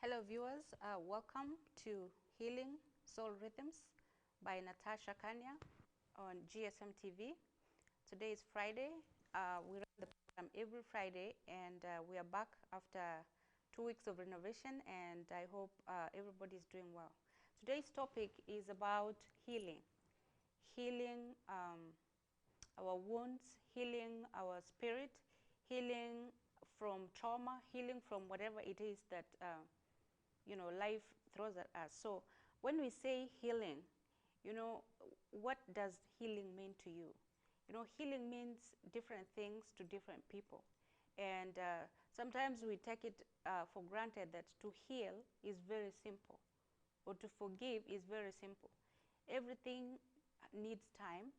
Hello viewers, welcome to Healing Soul Rhythms by Natasha Kanya on Gsmtv. Today is Friday. We run the program every Friday, and we are back after 2 weeks of renovation, and I hope everybody is doing well. Today's topic is about healing. Healing our wounds, healing our spirit, healing from trauma, healing from whatever it is that life throws at us. So when we say healing, what does healing mean to you? Healing means different things to different people. And sometimes we take it for granted that to heal is very simple, or to forgive is very simple. Everything needs time,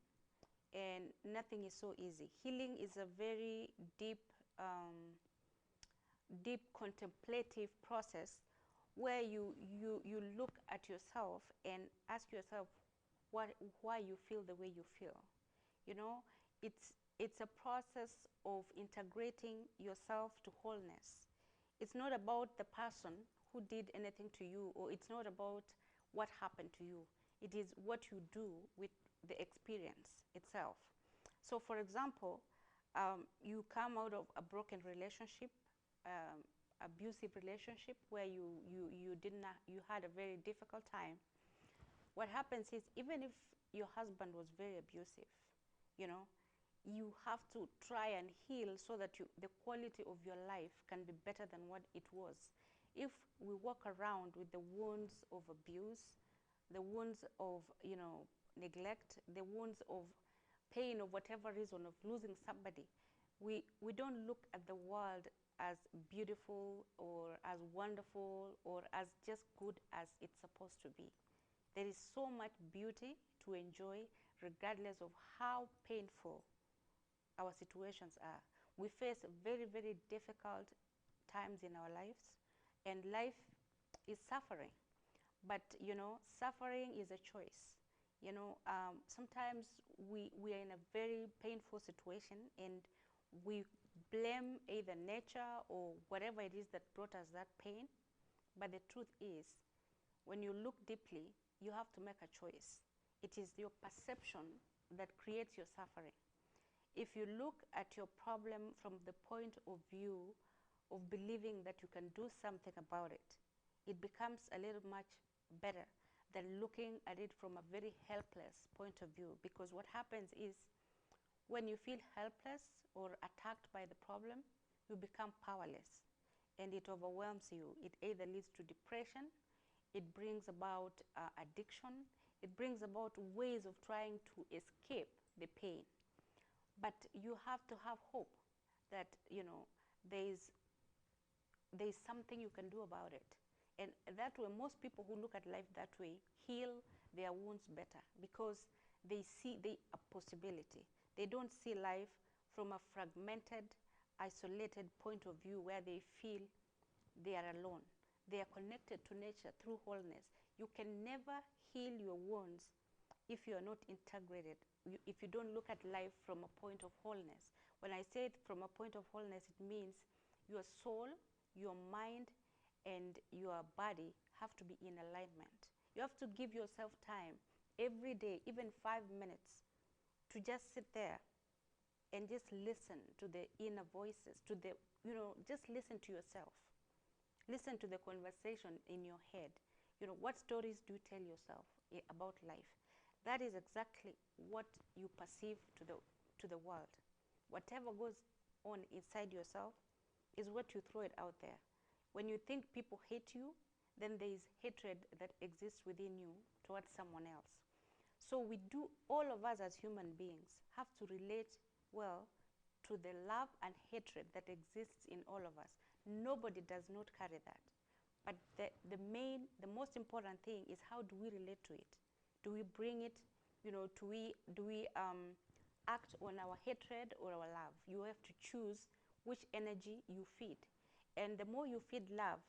and nothing is so easy. Healing is a very deep, deep contemplative process where you look at yourself and ask yourself why you feel the way you feel. It's a process of integrating yourself to wholeness. It's not about the person who did anything to you, or it's not about what happened to you. It is what you do with the experience itself. So for example, you come out of a broken relationship, abusive relationship, where you had a very difficult time. What happens is, even if your husband was very abusive, you have to try and heal so that the quality of your life can be better than what it was. If we walk around with the wounds of abuse, the wounds of neglect, the wounds of pain, of whatever reason, of losing somebody, we don't look at the world as beautiful or as wonderful or as just good as it's supposed to be. There is so much beauty to enjoy regardless of how painful our situations are. We face very, very difficult times in our lives, and life is suffering. But suffering is a choice. Sometimes we are in a very painful situation, and we blame either nature or whatever it is that brought us that pain. But the truth is, when you look deeply, you have to make a choice. It is your perception that creates your suffering. If you look at your problem from the point of view of believing that you can do something about it, it becomes a little much better than looking at it from a very helpless point of view. Because what happens is, when you feel helpless or attacked by the problem, you become powerless, and it overwhelms you. It either leads to depression, it brings about addiction, it brings about ways of trying to escape the pain. But you have to have hope that there's something you can do about it. And that way, most people who look at life that way heal their wounds better, because they see a possibility. They don't see life from a fragmented, isolated point of view where they feel they are alone. They are connected to nature through wholeness. You can never heal your wounds if you are not integrated, if you don't look at life from a point of wholeness. When I say it from a point of wholeness, it means your soul, your mind, and your body have to be in alignment. You have to give yourself time every day, even 5 minutes, to just sit there and just listen to the inner voices, just listen to yourself. Listen to the conversation in your head. What stories do you tell yourself about life? That is exactly what you perceive to the world. Whatever goes on inside yourself is what you throw it out there. When you think people hate you, then there is hatred that exists within you towards someone else. So all of us as human beings have to relate well to the love and hatred that exists in all of us. Nobody does not carry that. But the most important thing is, how do we relate to it? Do we bring it, do we act on our hatred or our love? You have to choose which energy you feed. And the more you feed love,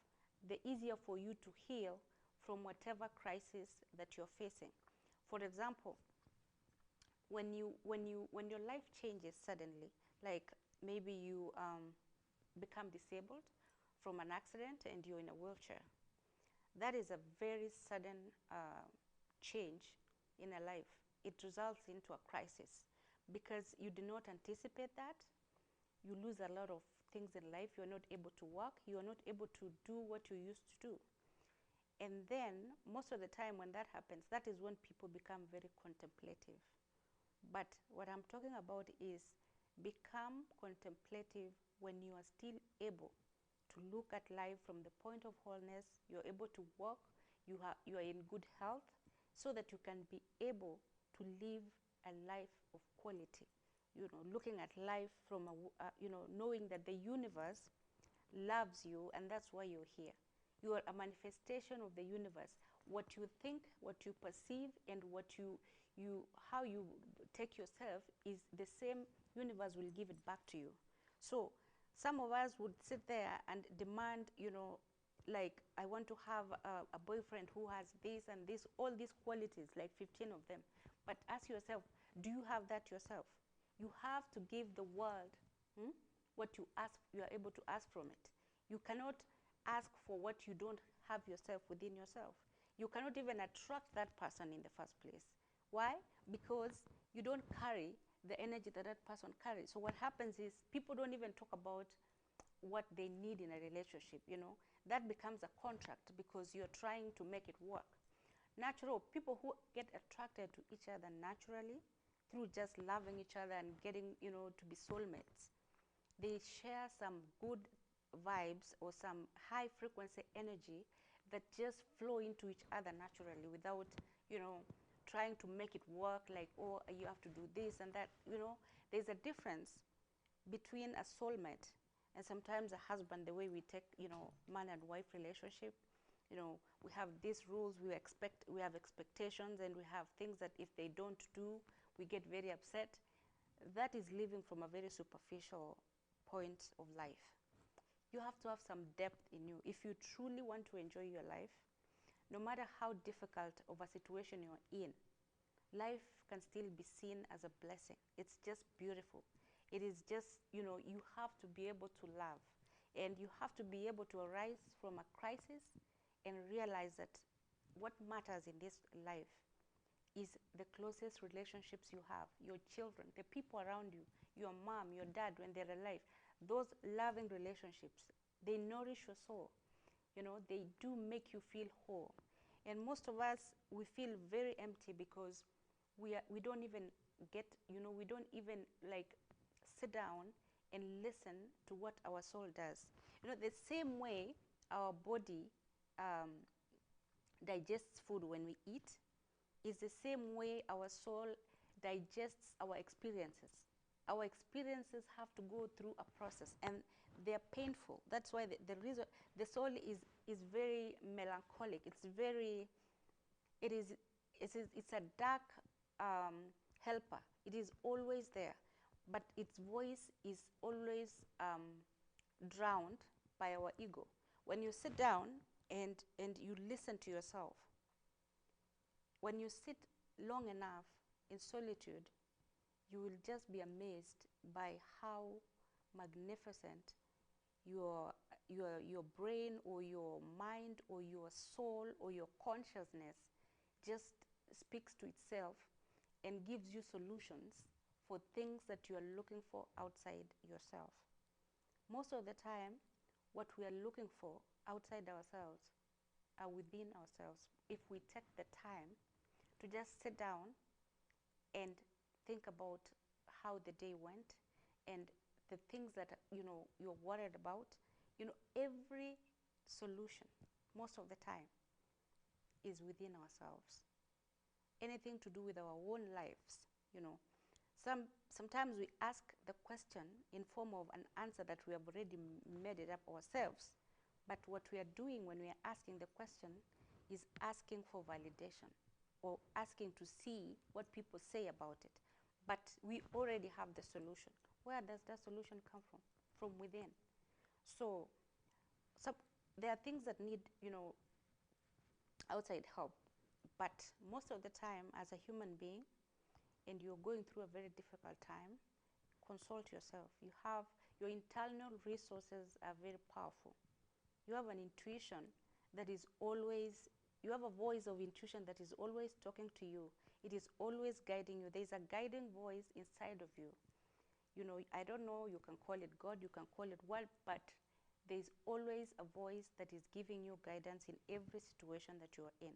the easier for you to heal from whatever crisis that you're facing. For example, when your life changes suddenly, like maybe you become disabled from an accident and you're in a wheelchair, that is a very sudden change in a life. It results into a crisis because you do not anticipate that. You lose a lot of things in life. You are not able to work. You are not able to do what you used to do. And then most of the time when that happens, that is when people become very contemplative. But what I'm talking about is become contemplative when you are still able to look at life from the point of wholeness. You're able to walk, you are in good health, so that you can be able to live a life of quality. You know, looking at life from knowing that the universe loves you, and that's why you're here. You are a manifestation of the universe. What you think, what you perceive, and how you take yourself is the same. Universe will give it back to you. So some of us would sit there and demand, like, I want to have a boyfriend who has this and this, all these qualities, like 15 of them. But ask yourself, do you have that yourself? You have to give the world what you are able to ask from it. You cannot ask for what you don't have yourself within yourself. You cannot even attract that person in the first place. Why? Because you don't carry the energy that that person carries. So what happens is people don't even talk about what they need in a relationship. That becomes a contract because you're trying to make it work. Natural people who get attracted to each other naturally through just loving each other and getting, to be soulmates, they share some good vibes or some high frequency energy that just flow into each other naturally without, trying to make it work, like, oh, you have to do this and that. There's a difference between a soulmate and sometimes a husband, the way we take, man and wife relationship. We have these rules, we have expectations, and we have things that if they don't do, we get very upset. That is living from a very superficial point of life. You have to have some depth in you. If you truly want to enjoy your life, no matter how difficult of a situation you're in, life can still be seen as a blessing. It's just beautiful. It is just, you have to be able to love. And you have to be able to arise from a crisis and realize that what matters in this life is the closest relationships you have, your children, the people around you, your mom, your dad when they're alive. Those loving relationships, they nourish your soul. They do make you feel whole. And most of us, we feel very empty because we don't even get, we don't even like sit down and listen to what our soul does. The same way our body digests food when we eat is the same way our soul digests our experiences. Our experiences have to go through a process, and they're painful. That's why the reason the soul is very melancholic. It's a dark helper. It is always there, but its voice is always drowned by our ego. When you sit down and you listen to yourself, when you sit long enough in solitude, you will just be amazed by how magnificent your brain or your mind or your soul or your consciousness just speaks to itself and gives you solutions for things that you are looking for outside yourself. Most of the time, what we are looking for outside ourselves are within ourselves. If we take the time to just sit down and think about how the day went and the things that you're worried about, every solution most of the time is within ourselves. Anything to do with our own lives, sometimes we ask the question in form of an answer that we have already made it up ourselves. But what we are doing when we are asking the question is asking for validation or asking to see what people say about it. But we already have the solution. Where does that solution come from? From within. So there are things that need, outside help. But most of the time, as a human being, and you're going through a very difficult time, consult yourself. You have your internal resources are very powerful. You have an intuition that is always, you have a voice of intuition that is always talking to you. It is always guiding you. There's a guiding voice inside of you. You know, I don't know, you can call it God, you can call it what, but there's always a voice that is giving you guidance in every situation that you are in.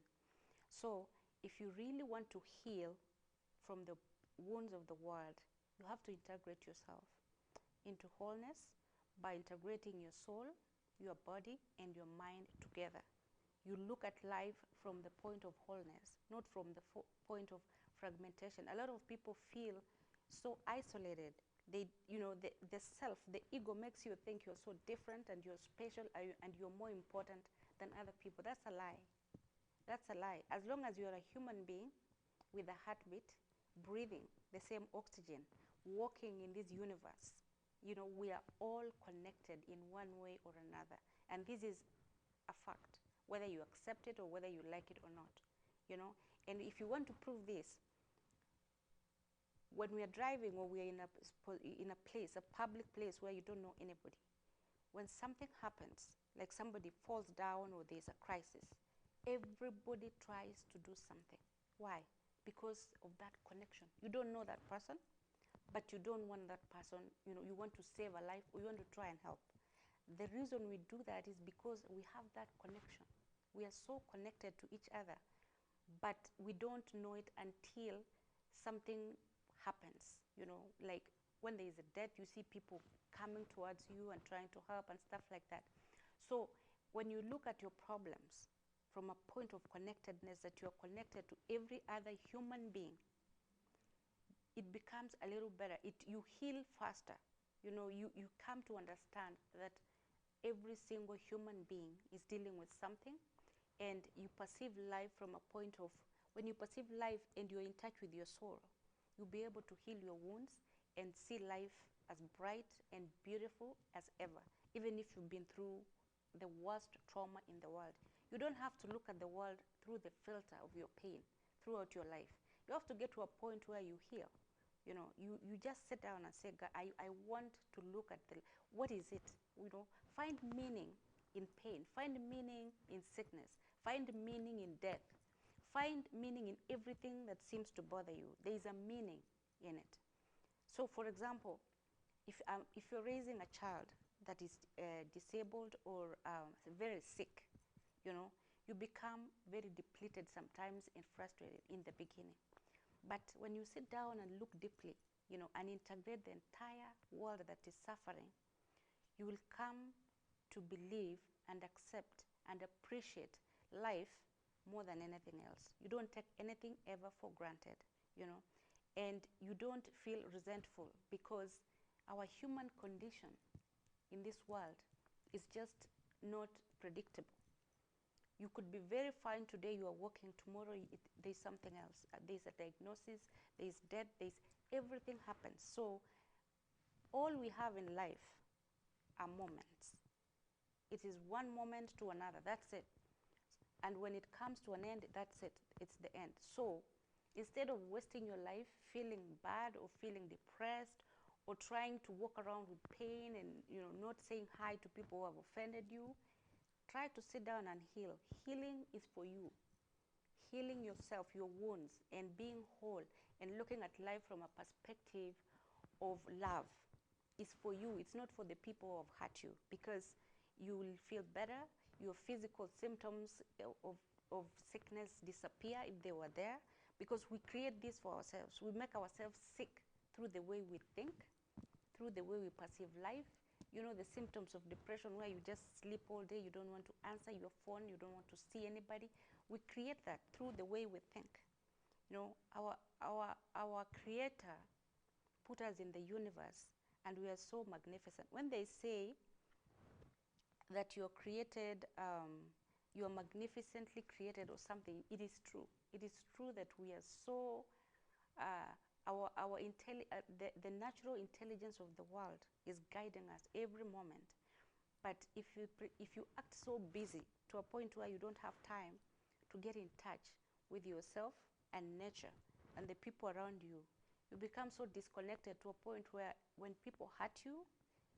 So if you really want to heal from the wounds of the world, you have to integrate yourself into wholeness by integrating your soul, your body, and your mind together. You look at life from the point of wholeness, not from the point of fragmentation. A lot of people feel so isolated. They, you know, the self, the ego makes you think you're so different and you're special and you're more important than other people. That's a lie. That's a lie. As long as you're a human being with a heartbeat, breathing the same oxygen, walking in this universe, you know, we are all connected in one way or another. And this is a fact, whether you accept it or whether you like it or not, you know. And if you want to prove this, when we are driving or we are in a place, a public place where you don't know anybody, when something happens, like somebody falls down or there's a crisis, everybody tries to do something. Why? Because of that connection. You don't know that person, but you don't want that person, you know, you want to save a life or you want to try and help. The reason we do that is because we have that connection. We are so connected to each other, but we don't know it until something happens, you know, like when there is a death, you see people coming towards you and trying to help and stuff like that. So when you look at your problems from a point of connectedness, that you're connected to every other human being, it becomes a little better. You heal faster. You know, you come to understand that every single human being is dealing with something, and you perceive life from a point of, when you perceive life and you're in touch with your soul, you'll be able to heal your wounds and see life as bright and beautiful as ever, even if you've been through the worst trauma in the world. You don't have to look at the world through the filter of your pain throughout your life. You have to get to a point where you heal. You know, you just sit down and say, God, I want to look at what is it? You know, find meaning in pain, find meaning in sickness, find meaning in death, find meaning in everything that seems to bother you. There is a meaning in it. So for example, if you're raising a child that is disabled or very sick, you know, you become very depleted sometimes and frustrated in the beginning. But when you sit down and look deeply, you know, and integrate the entire world that is suffering, you will come to believe and accept and appreciate life more than anything else. You don't take anything ever for granted, you know, and you don't feel resentful, because our human condition in this world is just not predictable. You could be very fine today, you are working, tomorrow there's something else. There's a diagnosis, there's death, there's everything happens. So all we have in life are moments. It is one moment to another, that's it. And when it comes to an end, that's it, it's the end. So instead of wasting your life feeling bad or feeling depressed or trying to walk around with pain and, you know, not saying hi to people who have offended you, try to sit down and heal. Healing is for you. Healing yourself, your wounds, and being whole and looking at life from a perspective of love is for you. It's not for the people who have hurt you, because you will feel better. Your physical symptoms of sickness disappear if they were there, because we create this for ourselves. We make ourselves sick through the way we think, through the way we perceive life. You know, the symptoms of depression where you just sleep all day, you don't want to answer your phone, you don't want to see anybody. We create that through the way we think. You know, our creator put us in the universe, and we are so magnificent. When they say that you're created, you're magnificently created or something, it is true. It is true that we are so the natural intelligence of the world is guiding us every moment. But if you act so busy to a point where you don't have time to get in touch with yourself and nature and the people around you, you become so disconnected to a point where when people hurt you,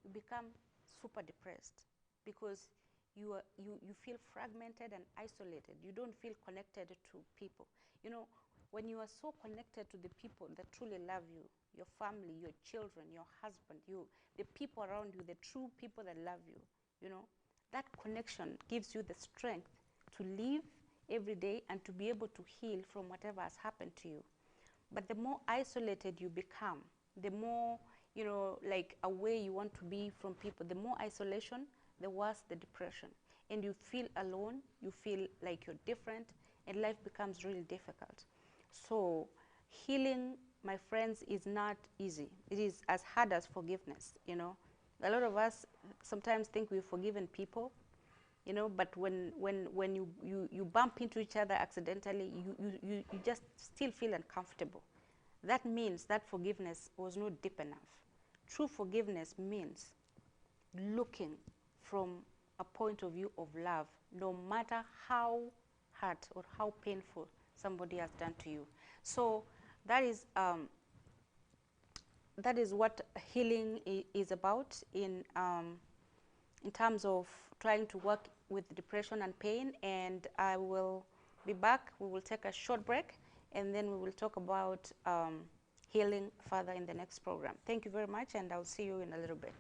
you become super depressed, because you feel fragmented and isolated. You don't feel connected to people. You know, when you are so connected to the people that truly love you, your family, your children, your husband, the people around you, the true people that love you, you know, that connection gives you the strength to live every day and to be able to heal from whatever has happened to you. But the more isolated you become, the more, you know, like away you want to be from people, the more isolation, the worse the depression. And you feel alone, you feel like you're different, and life becomes really difficult. So healing, my friends, is not easy. It is as hard as forgiveness, you know. A lot of us sometimes think we've forgiven people, you know, but when you bump into each other accidentally, you just still feel uncomfortable. That means that forgiveness was not deep enough. True forgiveness means looking from a point of view of love, no matter how hurt or how painful somebody has done to you. So that is what healing is about in terms of trying to work with depression and pain. And I will be back. We will take a short break, and then we will talk about healing further in the next program. Thank you very much, and I'll see you in a little bit.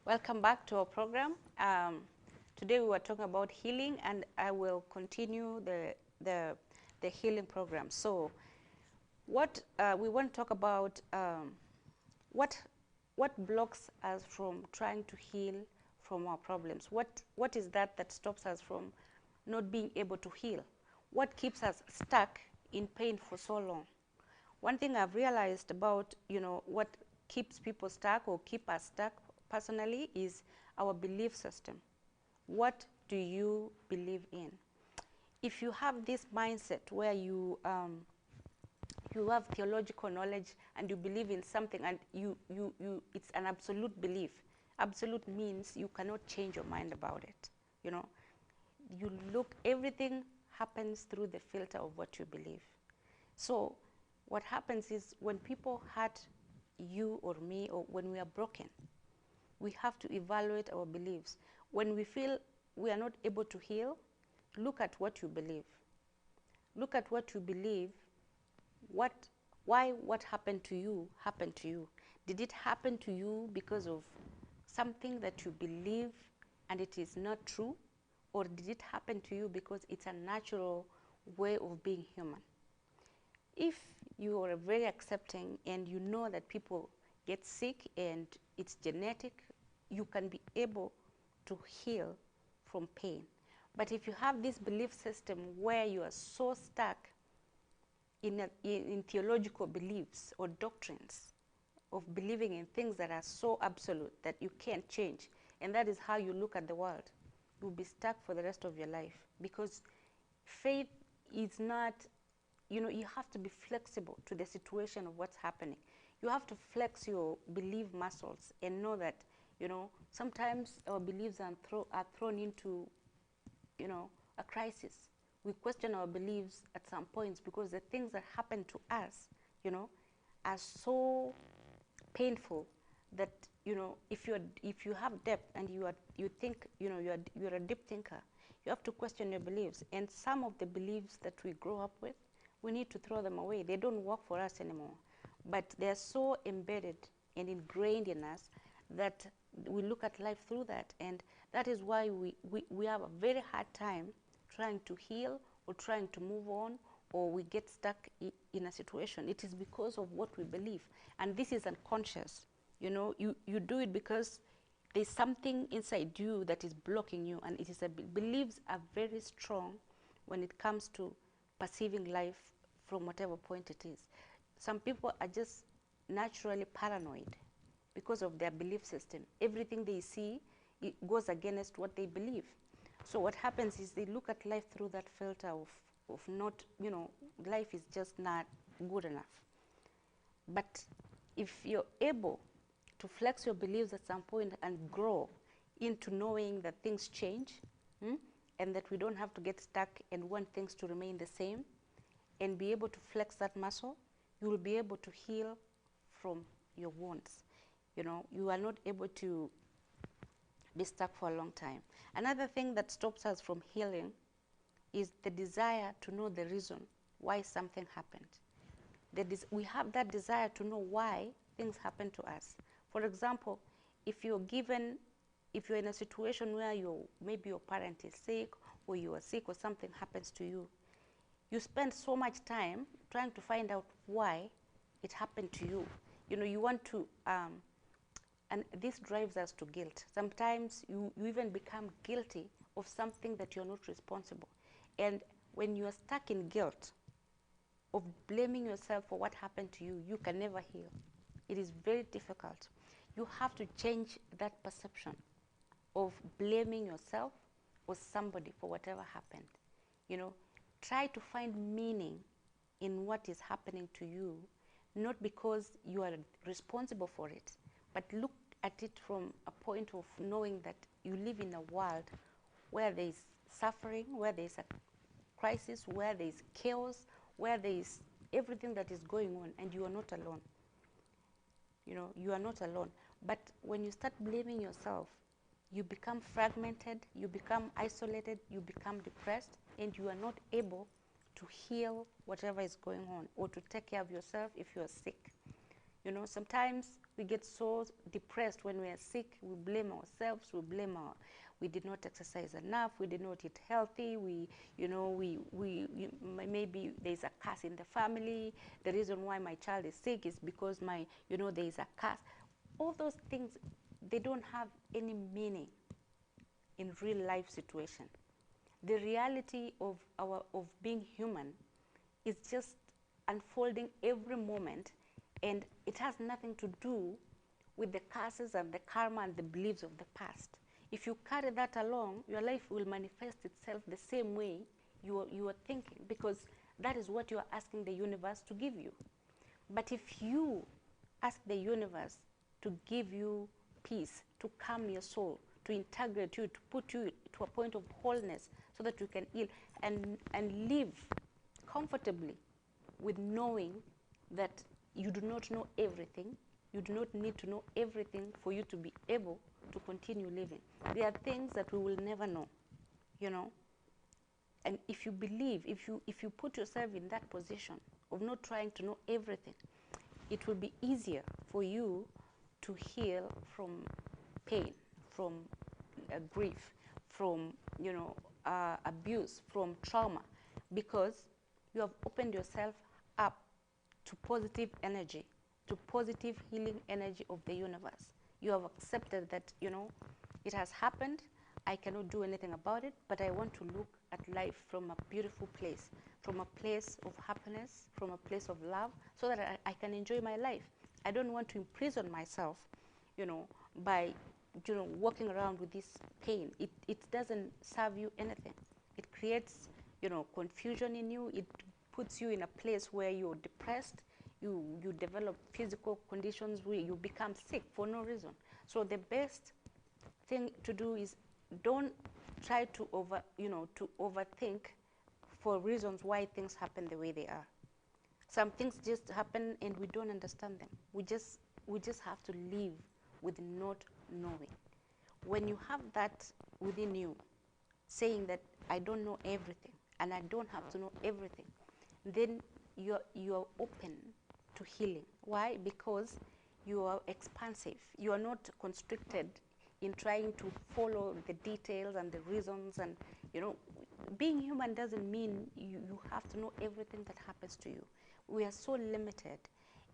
Welcome back to our program. Today we were talking about healing, and I will continue the healing program. So what we want to talk about, what blocks us from trying to heal from our problems? What is that stops us from not being able to heal? What keeps us stuck in pain for so long? One thing I've realized about, you know, what keeps people stuck or keep us stuck personally is our belief system. What do you believe in? If you have this mindset where you have theological knowledge and you believe in something, and it's an absolute belief. Absolute means you cannot change your mind about it. You know, you look, everything happens through the filter of what you believe. So what happens is when people hurt you or me, or when we are broken, we have to evaluate our beliefs. When we feel we are not able to heal, look at what you believe. Look at what you believe. Why what happened to you happened to you? Did it happen to you because of something that you believe and it is not true? Or did it happen to you because it's a natural way of being human? If you are very accepting and you know that people get sick and it's genetic, you can be able to heal from pain. But if you have this belief system where you are so stuck in theological beliefs or doctrines of believing in things that are so absolute that you can't change, and that is how you look at the world, you'll be stuck for the rest of your life. Because faith is not, you know, you have to be flexible to the situation of what's happening. You have to flex your belief muscles and know that, you know, sometimes our beliefs are thrown into, you know, a crisis. We question our beliefs at some points because the things that happen to us, you know, are so painful that, you know, if you have depth and you think, you know, you're a deep thinker, you have to question your beliefs. And some of the beliefs that we grow up with, we need to throw them away. They don't work for us anymore. But they're so embedded and ingrained in us that we look at life through that. And that is why we have a very hard time trying to heal or trying to move on, or we get stuck in a situation. It is because of what we believe. And this is unconscious. You know, you do it because there's something inside you that is blocking you. And it is beliefs are very strong when it comes to perceiving life from whatever point it is. Some people are just naturally paranoid because of their belief system. Everything they see, it goes against what they believe. So what happens is they look at life through that filter of not, you know, life is just not good enough. But if you're able to flex your beliefs at some point and grow into knowing that things change, and that we don't have to get stuck and want things to remain the same, and be able to flex that muscle, you will be able to heal from your wounds. You know, you are not able to be stuck for a long time. Another thing that stops us from healing is the desire to know the reason why something happened. We have that desire to know why things happen to us. For example, if you're in a situation where maybe your parent is sick, or you are sick, or something happens to you, you spend so much time trying to find out why it happened to you. You know, you want to, and this drives us to guilt. Sometimes you even become guilty of something that you're not responsible. And when you are stuck in guilt of blaming yourself for what happened to you, you can never heal. It is very difficult. You have to change that perception of blaming yourself or somebody for whatever happened. You know, try to find meaning in what is happening to you, not because you are responsible for it, but look at it from a point of knowing that you live in a world where there is suffering, where there is a crisis, where there is chaos, where there is everything that is going on, and you are not alone. You know, you are not alone. But when you start blaming yourself, you become fragmented, you become isolated, you become depressed, and you are not able to heal whatever is going on or to take care of yourself if you are sick. You know, sometimes we get so depressed when we are sick, we blame ourselves, we did not exercise enough, we did not eat healthy, maybe there's a curse in the family, the reason why my child is sick is because there is a curse. All those things, they don't have any meaning in real life situation. The reality of being human is just unfolding every moment, and it has nothing to do with the curses and the karma and the beliefs of the past. If you carry that along, your life will manifest itself the same way you are thinking, because that is what you are asking the universe to give you. But if you ask the universe to give you peace, to calm your soul, to integrate you, to put you to a point of wholeness so that you can heal and live comfortably with knowing that you do not know everything, you do not need to know everything for you to be able to continue living. There are things that we will never know, you know. And if you believe, if you put yourself in that position of not trying to know everything, it will be easier for you to heal from pain, from grief, from abuse, from trauma, because you have opened yourself up to positive energy, to positive healing energy of the universe. You have accepted that, it has happened, I cannot do anything about it, but I want to look at life from a beautiful place, from a place of happiness, from a place of love, so that I can enjoy my life. I don't want to imprison myself, by, walking around with this pain. It doesn't serve you anything. It creates, confusion in you. It puts you in a place where you're depressed. You develop physical conditions where you become sick for no reason. So the best thing to do is don't try to overthink for reasons why things happen the way they are. Some things just happen and we don't understand them. We just have to live with not knowing. When you have that within you, saying that I don't know everything and I don't have to know everything, then you're open to healing. Why? Because you are expansive. You are not constricted in trying to follow the details and the reasons. And being human doesn't mean you have to know everything that happens to you. We are so limited,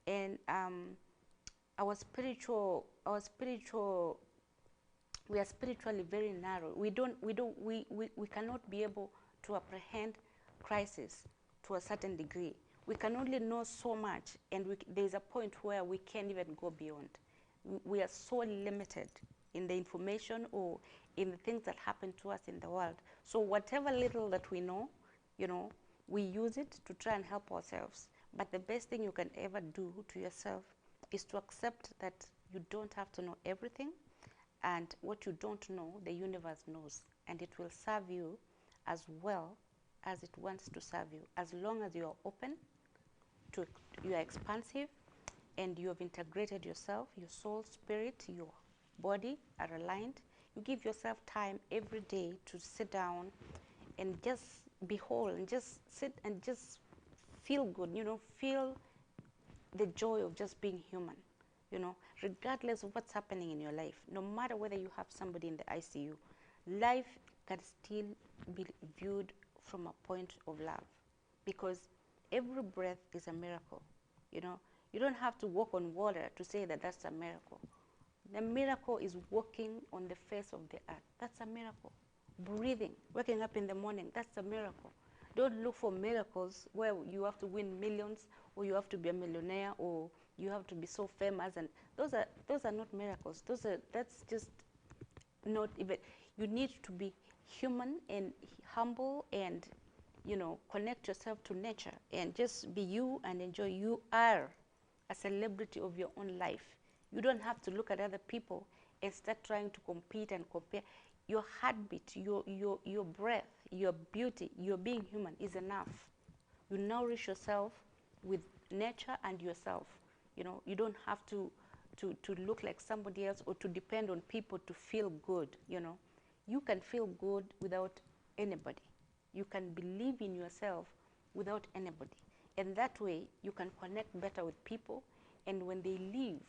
and we are spiritually very narrow. We cannot be able to apprehend crisis to a certain degree. We can only know so much, and there's a point where we can't even go beyond. We are so limited in the information or in the things that happen to us in the world. So whatever little that we know, you know, we use it to try and help ourselves. But the best thing you can ever do to yourself is to accept that you don't have to know everything, and what you don't know, the universe knows, and it will serve you as well as it wants to serve you, as long as you are open to, you are expansive, and you have integrated yourself, your soul, spirit, your body are aligned. You give yourself time every day to sit down and just be whole, and just sit and just feel good, you know, feel the joy of just being human, you know, regardless of what's happening in your life. No matter whether you have somebody in the ICU, life can still be viewed from a point of love, because every breath is a miracle. You know, you don't have to walk on water to say that that's a miracle. The miracle is walking on the face of the earth. That's a miracle. Breathing, waking up in the morning, that's a miracle. Don't look for miracles where you have to win millions, or you have to be a millionaire, or you have to be so famous. And those are not miracles. That's just not even. You need to be human and humble, and, you know, connect yourself to nature and just be you and enjoy. You are a celebrity of your own life. You don't have to look at other people and start trying to compete and compare. Your heartbeat, your breath, your beauty, your being human is enough. You nourish yourself with nature and yourself. You know, you don't have to look like somebody else or to depend on people to feel good, you know. You can feel good without anybody. You can believe in yourself without anybody. And that way, you can connect better with people. And when they leave,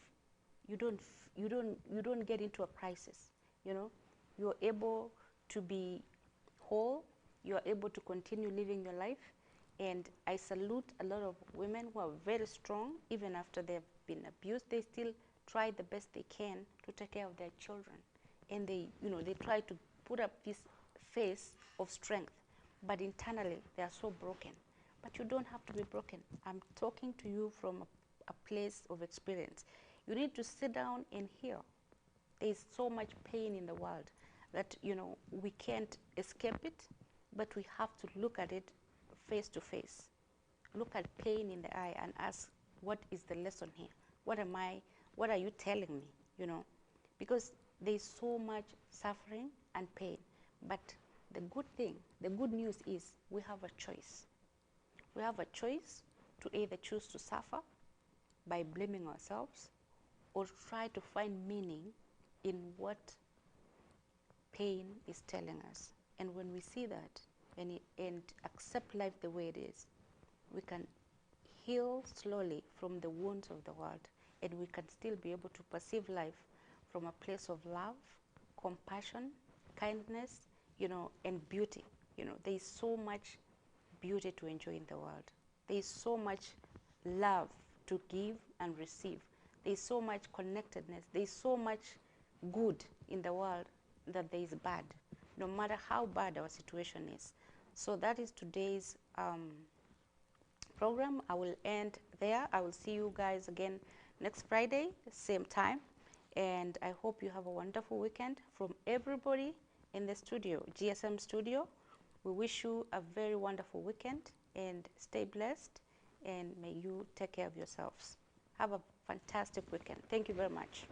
you don't get into a crisis. You know, you're able to be whole. You're able to continue living your life. And I salute a lot of women who are very strong, even after they've been abused. They still try the best they can to take care of their children. And they, you know, they try to put up this face of strength, but internally they are so broken. But you don't have to be broken. I'm talking to you from a place of experience. You need to sit down and heal. There's so much pain in the world that, you know, we can't escape it, but we have to look at it face to face. Look at pain in the eye and ask, what is the lesson here? What are you telling me, you know? Because there's so much suffering and pain. But the good news is we have a choice. We have a choice to either choose to suffer by blaming ourselves, or try to find meaning in what pain is telling us. And when we see that and accept life the way it is, we can heal slowly from the wounds of the world, and we can still be able to perceive life from a place of love, compassion, kindness, you know, and beauty. You know, there is so much beauty to enjoy in the world. There is so much love to give and receive. There is so much connectedness. There is so much good in the world that there is bad, no matter how bad our situation is. So that is today's program. I will end there. I will see you guys again next Friday, same time. And I hope you have a wonderful weekend. From everybody in the studio, GSM studio, we wish you a very wonderful weekend, and stay blessed, and may you take care of yourselves. Have a fantastic weekend. Thank you very much.